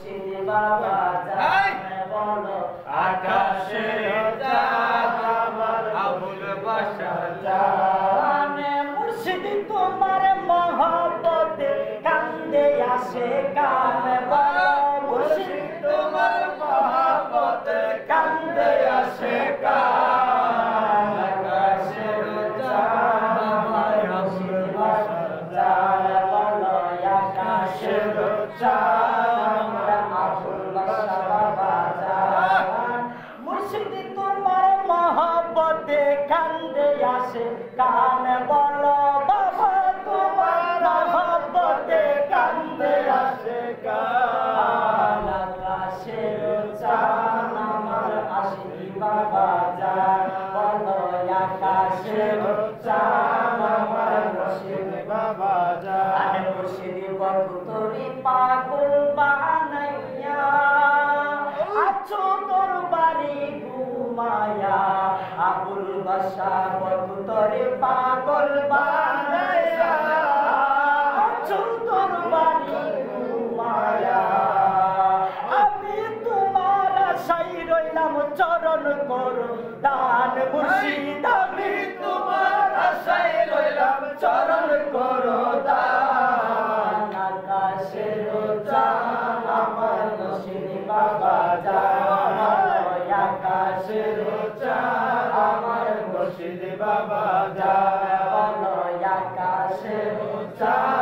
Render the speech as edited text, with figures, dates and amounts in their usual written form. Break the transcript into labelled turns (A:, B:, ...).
A: মুর্শিদ বাবা জান বলো আকাশের চাঁদ আমার আবুল বাশার জান মুর্শিদ তোমার মহব্বতে কান্দে আসে কান বলো মুর্শিদ তোমার মহব্বতে কান্দে আসে কান আকাশের চাঁদ আমার আবুল বাশার জান বলো আকাশের চাঁদ আমার আবুল বাশার বাবা জান মুর্শিদ তোমার মহব্বতে কান্দে আসে কান বলো বাবা তোমার মহব্বতে কান্দে আসে কান আকাশের চাঁদ আমার আশিক বাবা জান বলো আকাশের চাঁদ আমার মুর্শিদ বাবা জান মুর্শিদ বকুতরি পাগল বানাইয়া আছো তোর বাড়ি ঘুমায়া আবুল বাশার বকুতরি পাগল বানাইয়া আছো তোর বাড়ি ঘুমায়া আমি তোমার আশাই রইলাম চরণ করো দান মুর্শিদ আমি তোমার আশাই রইলাম চরণ করো দান আকাশের চাঁদ আমার মুর্শিদ বাবা জান আকাশের চাঁদ আমার মুর্শিদ বাবা জান আকাশের চাঁদ